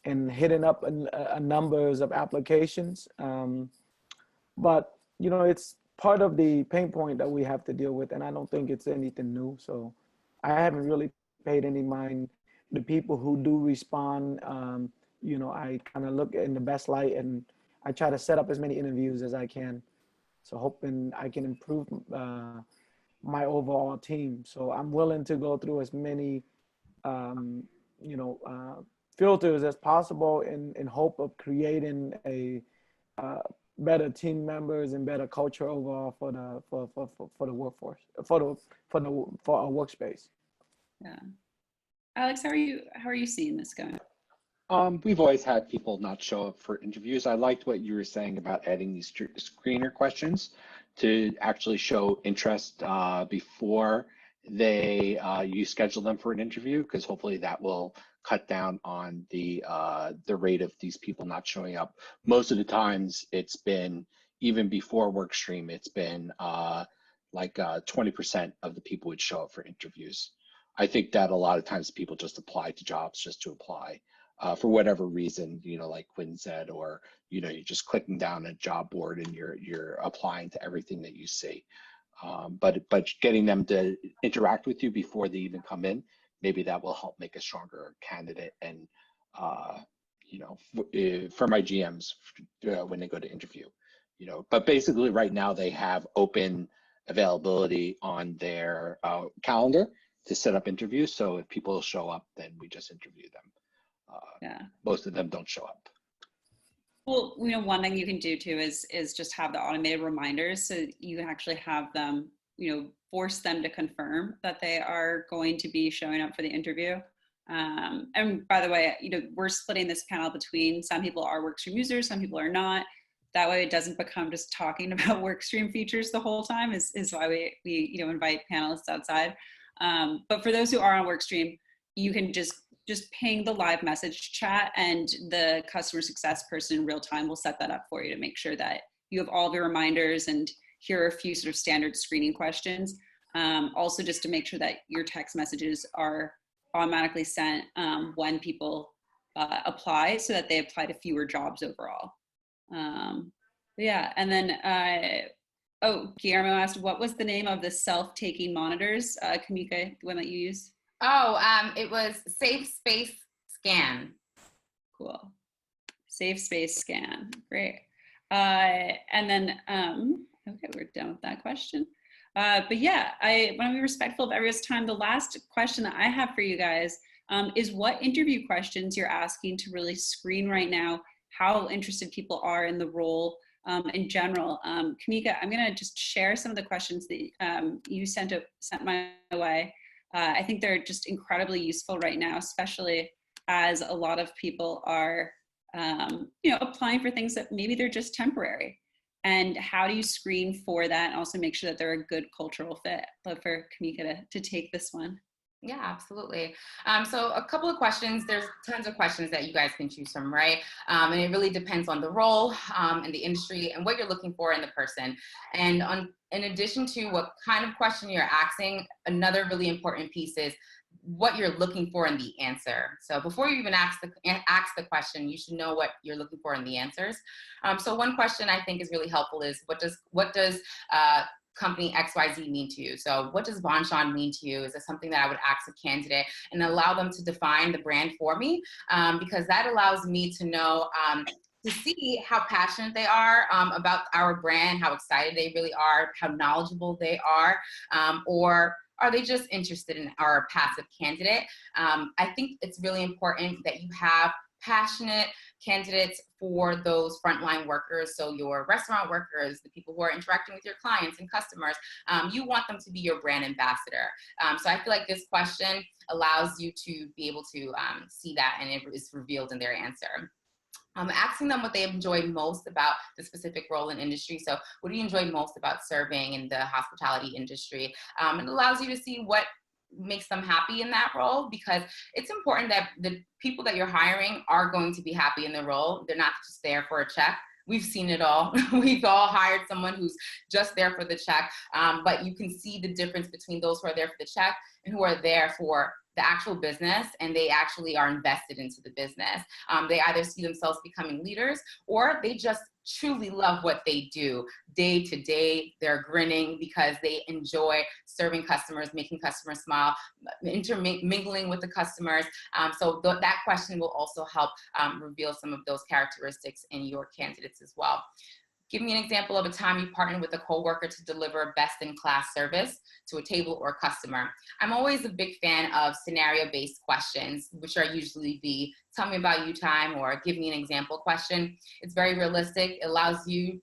[SPEAKER 5] and hitting up a numbers of applications. But, it's part of the pain point that we have to deal with, and I don't think it's anything new. So I haven't really paid any mind. The people who do respond, I kind of look in the best light, and I try to set up as many interviews as I can. So hoping I can improve my overall team. So I'm willing to go through as many, filters as possible in hope of creating a better team members and better culture overall for the workforce, for our workspace.
[SPEAKER 1] Yeah, Alex, how are you seeing this going?
[SPEAKER 2] We've always had people not show up for interviews. I liked what you were saying about adding these screener questions to actually show interest before you schedule them for an interview, because hopefully that will cut down on the rate of these people not showing up. Most of the times it's been, even before Workstream, it's been like 20% of the people would show up for interviews. I think that a lot of times people just apply to jobs just to apply for whatever reason, like Quinn said, or you're just clicking down a job board and you're applying to everything that you see. But getting them to interact with you before they even come in, maybe that will help make a stronger candidate. And for my GMs when they go to interview, but basically right now they have open availability on their calendar to set up interviews. So if people show up, then we just interview them. Yeah, most of them don't show up.
[SPEAKER 1] Well, one thing you can do too is just have the automated reminders, so you can actually have them, force them to confirm that they are going to be showing up for the interview. And by the way, we're splitting this panel between some people are Workstream users, some people are not. That way it doesn't become just talking about Workstream features the whole time is why we invite panelists outside. But for those who are on Workstream, you can just ping the live message chat, and the customer success person in real time will set that up for you to make sure that you have all of your reminders, and here are a few sort of standard screening questions. Also, just to make sure that your text messages are automatically sent when people apply, so that they apply to fewer jobs overall. Yeah, and then, Guillermo asked, what was the name of the self-taking monitors? Kimika, the one that you use?
[SPEAKER 3] Oh, it was Safe Space Scan.
[SPEAKER 1] Cool. Safe Space Scan. Great. And then, okay, we're done with that question. But yeah, I want to be respectful of everyone's time. The last question that I have for you guys is what interview questions you're asking to really screen right now how interested people are in the role in general. Kimika, I'm going to just share some of the questions that you sent my way. I think they're just incredibly useful right now, especially as a lot of people are, applying for things that maybe they're just temporary. And how do you screen for that and also make sure that they're a good cultural fit? I'd love for Kimika to take this one.
[SPEAKER 3] Yeah, absolutely. So a couple of questions, there's tons of questions that you guys can choose from, right? And it really depends on the role and the industry and what you're looking for in the person. And in addition to what kind of question you're asking, another really important piece is what you're looking for in the answer. So before you even ask the question, you should know what you're looking for in the answers. So one question I think is really helpful is what does company XYZ mean to you? So what does Bonchon mean to you? Is it something that I would ask a candidate and allow them to define the brand for me? Because that allows me to know, to see how passionate they are about our brand, how excited they really are, how knowledgeable they are, or are they just interested in our passive candidate? I think it's really important that you have passionate candidates for those frontline workers. So your restaurant workers, the people who are interacting with your clients and customers, you want them to be your brand ambassador. So I feel like this question allows you to be able to see that, and it is revealed in their answer. Asking them what they enjoy most about the specific role and industry. So what do you enjoy most about serving in the hospitality industry? It allows you to see what makes them happy in that role, because it's important that the people that you're hiring are going to be happy in the role. They're not just there for a check. We've seen it all. We've all hired someone who's just there for the check, but you can see the difference between those who are there for the check and who are there for the actual business, and they actually are invested into the business. They either see themselves becoming leaders, or they just truly love what they do day to day. They're grinning because they enjoy serving customers, making customers smile, intermingling with the customers. So that question will also help reveal some of those characteristics in your candidates as well. Give me an example of a time you partnered with a coworker to deliver best-in-class service to a table or customer. I'm always a big fan of scenario-based questions, which are usually the tell me about you time or give me an example question. It's very realistic. It allows you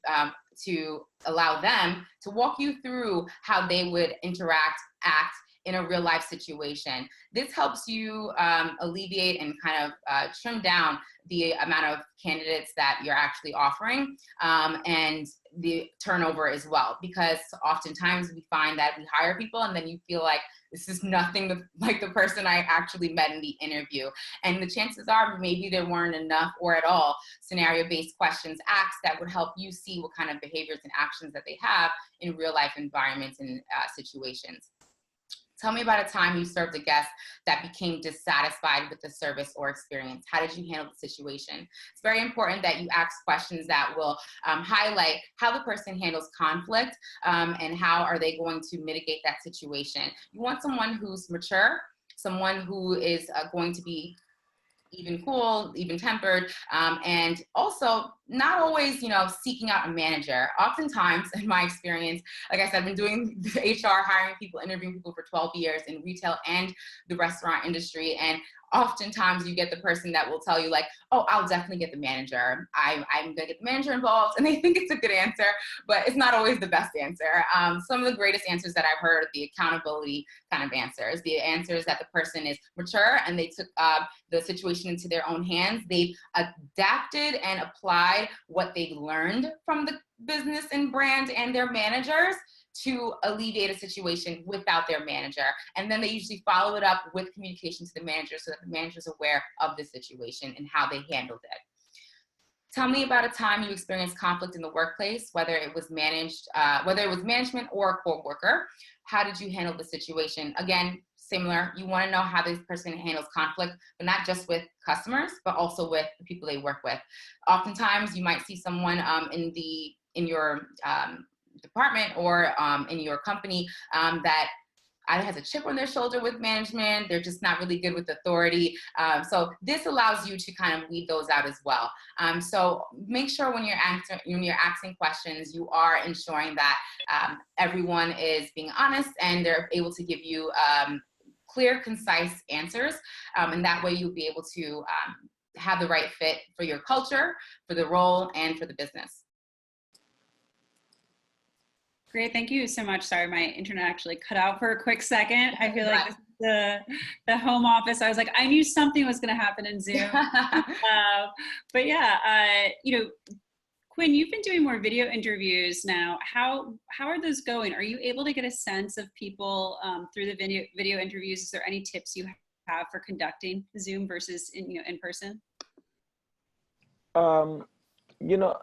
[SPEAKER 3] to allow them to walk you through how they would act in a real life situation. This helps you alleviate and kind of trim down the amount of candidates that you're actually offering and the turnover as well, because oftentimes we find that we hire people and then you feel like this is nothing like the person I actually met in the interview. And the chances are maybe there weren't enough or at all scenario-based questions asked that would help you see what kind of behaviors and actions that they have in real life environments and situations. Tell me about a time you served a guest that became dissatisfied with the service or experience. How did you handle the situation? It's very important that you ask questions that will highlight how the person handles conflict and how are they going to mitigate that situation. You want someone who's mature, someone who is going to be even cool, even tempered, and also not always, seeking out a manager. Oftentimes, in my experience, like I said, I've been doing HR, hiring people, interviewing people for 12 years in retail and the restaurant industry. And oftentimes you get the person that will tell you like, oh, I'll definitely get the manager. I'm gonna get the manager involved. And they think it's a good answer, but it's not always the best answer. Some of the greatest answers that I've heard are the accountability kind of answers, the answers that the person is mature and they took the situation into their own hands. They've adapted and applied what they learned from the business and brand and their managers to alleviate a situation without their manager. And then they usually follow it up with communication to the manager so that the manager is aware of the situation and how they handled it. Tell me about a time you experienced conflict in the workplace, whether it was management or a coworker. How did you handle the situation? Again, similar, you want to know how this person handles conflict, but not just with customers, but also with the people they work with. Oftentimes, you might see someone in your department or in your company that either has a chip on their shoulder with management, they're just not really good with authority. So this allows you to kind of weed those out as well. So make sure when you're asking questions, you are ensuring that everyone is being honest and they're able to give you clear, concise answers. And that way you'll be able to have the right fit for your culture, for the role, and for the business.
[SPEAKER 1] Great, thank you so much. Sorry, my internet actually cut out for a quick second. I feel like this is the home office. I was like, I knew something was going to happen in Zoom. But yeah, Quinn, you've been doing more video interviews now. How are those going? Are you able to get a sense of people through the video interviews? Is there any tips you have for conducting Zoom versus in person?
[SPEAKER 5] You know,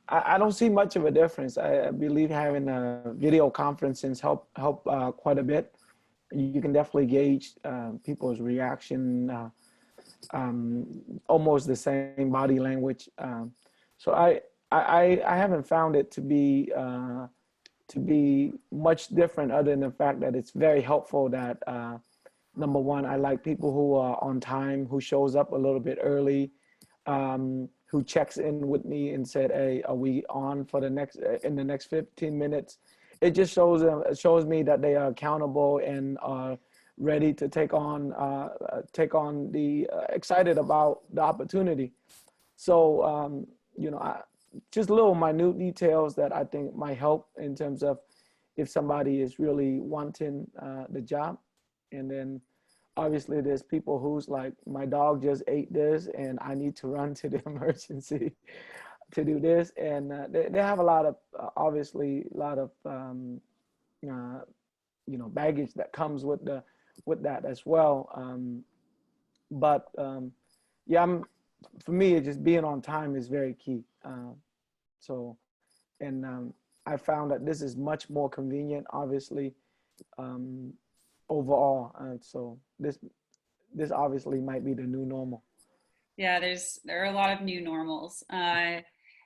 [SPEAKER 5] I don't see much of a difference. I believe having video conferences help quite a bit. You can definitely gauge people's reaction, almost the same body language. So I haven't found it to be much different, other than the fact that it's very helpful that number one, I like people who are on time, who shows up a little bit early, who checks in with me and said, "Hey, are we on for the next in the next 15 minutes?" It just shows me that they are accountable and are ready to take on the excited about the opportunity. So you know, just little minute details that I think might help in terms of if somebody is really wanting the job. And then obviously there's people who's like, my dog just ate this and I need to run to the emergency to do this. And they have a lot of, obviously a lot of, you know, baggage that comes with that as well. Yeah, for me, it's just being on time is very key. I found that this is much more convenient, obviously, overall. So this obviously might be the new normal.
[SPEAKER 1] Yeah, there are a lot of new normals.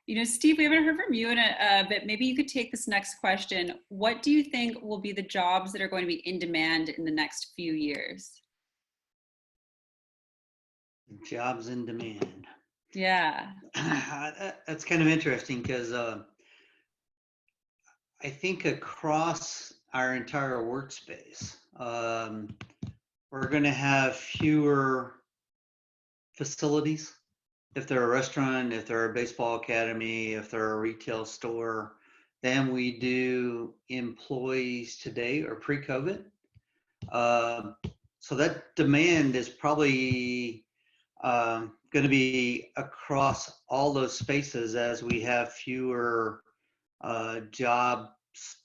[SPEAKER 1] You know, Steve, we haven't heard from you in a bit. Maybe you could take this next question. What do you think will be the jobs that are going to be in demand in the next few years?
[SPEAKER 4] Jobs in demand.
[SPEAKER 1] Yeah.
[SPEAKER 4] That's kind of interesting because I think across our entire workspace, we're going to have fewer facilities. If they're a restaurant, if they're a baseball academy, if they're a retail store, than we do employees today or pre-COVID. So that demand is probably going to be across all those spaces as we have fewer jobs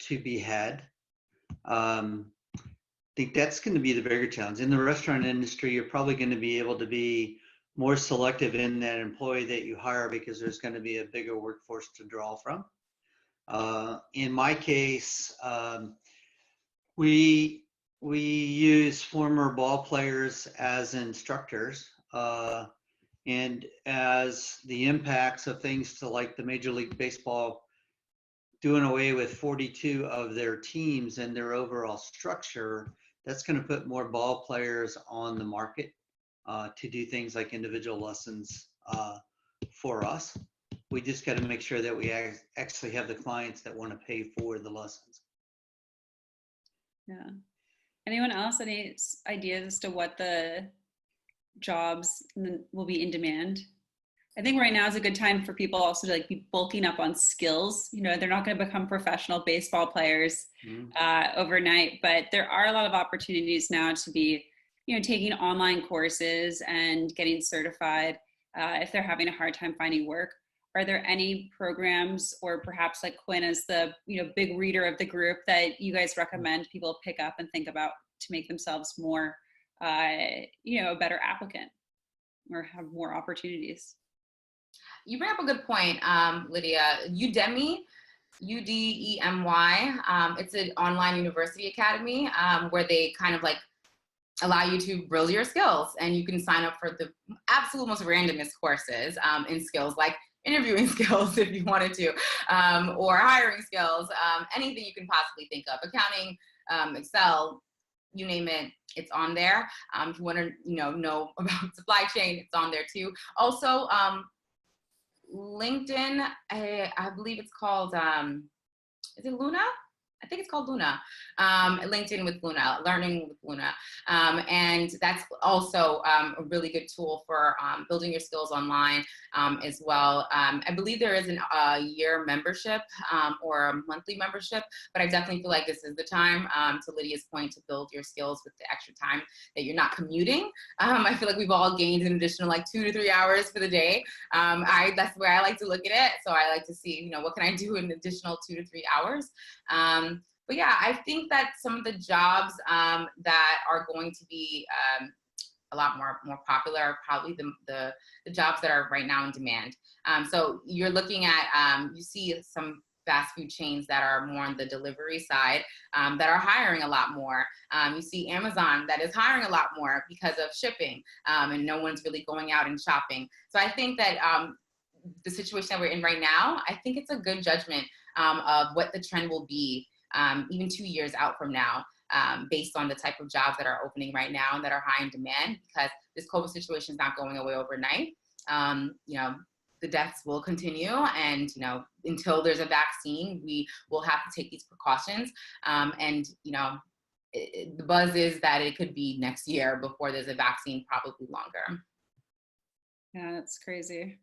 [SPEAKER 4] to be had. I think that's going to be the bigger challenge. In the restaurant industry, you're probably going to be able to be more selective in that employee that you hire because there's going to be a bigger workforce to draw from. In my case, we use former ball players as instructors, and as the impacts of things to like the Major League Baseball doing away with 42 of their teams and their overall structure, that's going to put more ball players on the market to do things like individual lessons for us. We just got to make sure that we actually have the clients that want to pay for the lessons.
[SPEAKER 1] Yeah. Anyone else? Any ideas as to what the jobs will be in demand? I think right now is a good time for people also to like be bulking up on skills. You know, they're not going to become professional baseball players overnight, but there are a lot of opportunities now to be, you know, taking online courses and getting certified if they're having a hard time finding work. Are there any programs, or perhaps like Quinn as the, you know, big reader of the group, that you guys recommend people pick up and think about to make themselves more, you know, a better applicant or have more opportunities?
[SPEAKER 3] You bring up a good point, Lydia. Udemy, UDEMY, it's an online university academy where they kind of like allow you to build your skills, and you can sign up for the absolute most randomest courses in skills like interviewing skills if you wanted to, or hiring skills, anything you can possibly think of, accounting, Excel, you name it, it's on there. If you want to, you know about supply chain, it's on there too. Also, LinkedIn, I believe it's called, is it Luna? I think it's called Luna, LinkedIn with Luna, Learning with Luna. And that's also a really good tool for building your skills online as well. I believe there is a year membership or a monthly membership, but I definitely feel like this is the time, to Lydia's point, to build your skills with the extra time that you're not commuting. I feel like we've all gained an additional like 2 to 3 hours for the day. That's the way I like to look at it. So I like to see, you know, what can I do in an additional 2 to 3 hours? But yeah, I think that some of the jobs that are going to be a lot more popular are probably the jobs that are right now in demand. So you're looking at, you see some fast food chains that are more on the delivery side that are hiring a lot more. You see Amazon that is hiring a lot more because of shipping, and no one's really going out and shopping. So I think that the situation that we're in right now, I think it's a good judgment of what the trend will be even 2 years out from now, based on the type of jobs that are opening right now and that are high in demand, because this COVID situation is not going away overnight. You know, the deaths will continue, and you know, until there's a vaccine, we will have to take these precautions. And you know, the buzz is that it could be next year before there's a vaccine, probably longer.
[SPEAKER 1] Yeah, that's crazy.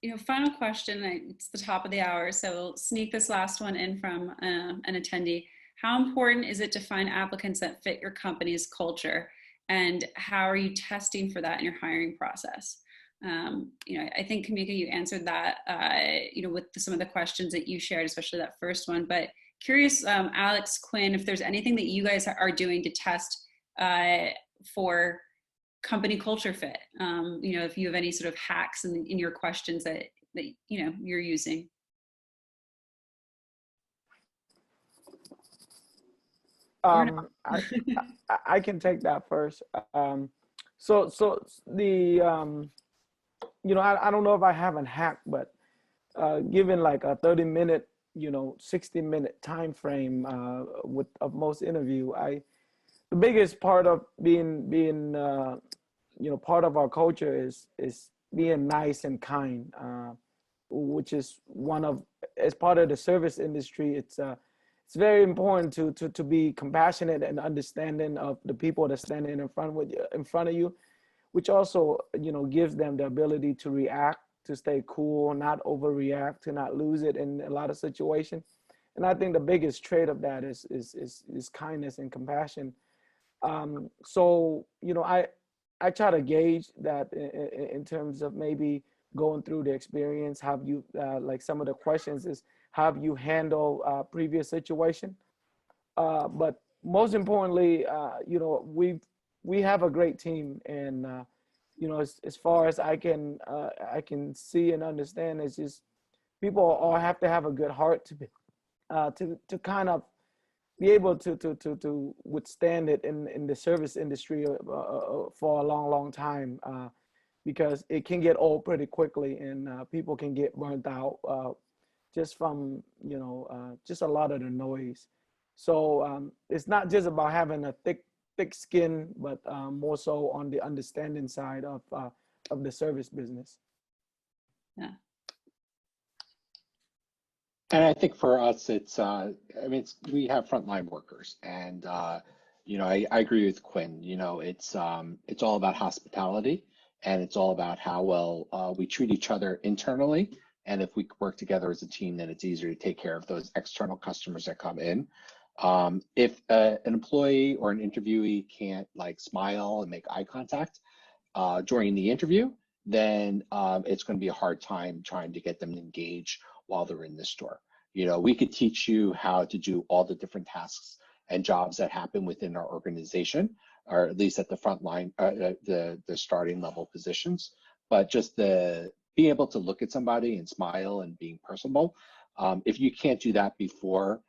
[SPEAKER 1] You know, final question, it's the top of the hour, so we'll sneak this last one in from an attendee. How important is it to find applicants that fit your company's culture? And how are you testing for that in your hiring process? You know, I think, Kimika, you answered that, you know, with some of the questions that you shared, especially that first one, but curious, Alex, Quinn, if there's anything that you guys are doing to test for company culture fit, you know, if you have any sort of hacks in your questions that you know you're using.
[SPEAKER 5] I can take that first. So the you know, I don't know if I have a hack, but given like a 30-minute, you know, 60-minute time frame with of most interview, the biggest part of being you know, part of our culture is being nice and kind, which is as part of the service industry, it's very important to be compassionate and understanding of the people that are standing in front of you, which also, you know, gives them the ability to react, to stay cool, not overreact, to not lose it in a lot of situations. And I think the biggest trait of that is kindness and compassion. So, you know, I try to gauge that in terms of maybe going through the experience. Have you, like some of the questions is, have you handled previous situation? But most importantly, you know, we have a great team, and you know, as far as I can see and understand, it's just people all have to have a good heart to be, to kind of be able to withstand it in the service industry for a long time, because it can get old pretty quickly, and people can get burnt out just from, you know, just a lot of the noise. So it's not just about having a thick skin, but more so on the understanding side of the service business.
[SPEAKER 1] Yeah.
[SPEAKER 2] And I think for us, it's, I mean, we have frontline workers, and, you know, I agree with Quinn. You know, it's all about hospitality, and it's all about how well we treat each other internally. And if we work together as a team, then it's easier to take care of those external customers that come in. If an employee or an interviewee can't like smile and make eye contact during the interview, then it's going to be a hard time trying to get them to engage while they're in the store. You know, we could teach you how to do all the different tasks and jobs that happen within our organization, or at least at the front line, the starting level positions. But just being able to look at somebody and smile and being personable, if you can't do that before,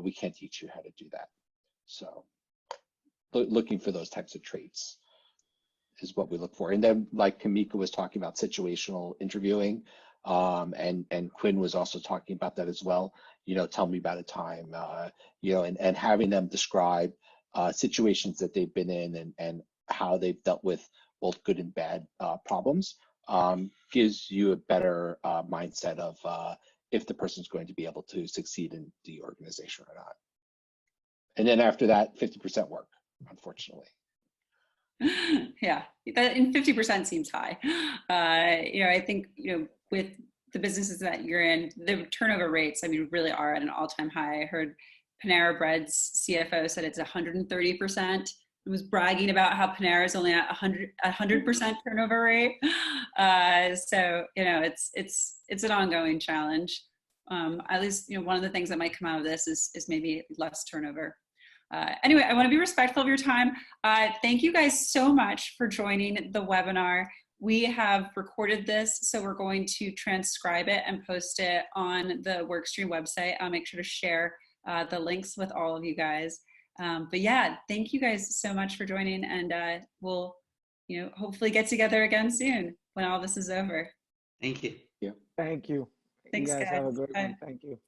[SPEAKER 2] we can't teach you how to do that. So looking for those types of traits is what we look for. And then, like Kimika was talking about, situational interviewing, and Quinn was also talking about that as well. You know, tell me about a time, you know, and having them describe situations that they've been in, and how they've dealt with both good and bad problems, gives you a better mindset of if the person's going to be able to succeed in the organization or not. And then after that, 50% work, unfortunately.
[SPEAKER 1] Yeah, that, and 50% seems high. I think, with the businesses that you're in, the turnover rates, I mean, really are at an all-time high. I heard Panera Bread's CFO said it's 130%. It was bragging about how Panera is only at 100% turnover rate. So, it's an ongoing challenge. At least, one of the things that might come out of this is maybe less turnover. Anyway, I want to be respectful of your time. Thank you guys so much for joining the webinar. We have recorded this, so we're going to transcribe it and post it on the Workstream website. I'll make sure to share the links with all of you guys. But yeah, thank you guys so much for joining, and we'll, hopefully get together again soon when all this is over.
[SPEAKER 4] Thank you.
[SPEAKER 2] Yeah.
[SPEAKER 5] Thank you.
[SPEAKER 1] Thanks,
[SPEAKER 5] you guys
[SPEAKER 1] guys.
[SPEAKER 5] have a great
[SPEAKER 1] Bye.
[SPEAKER 5] one. Thank you.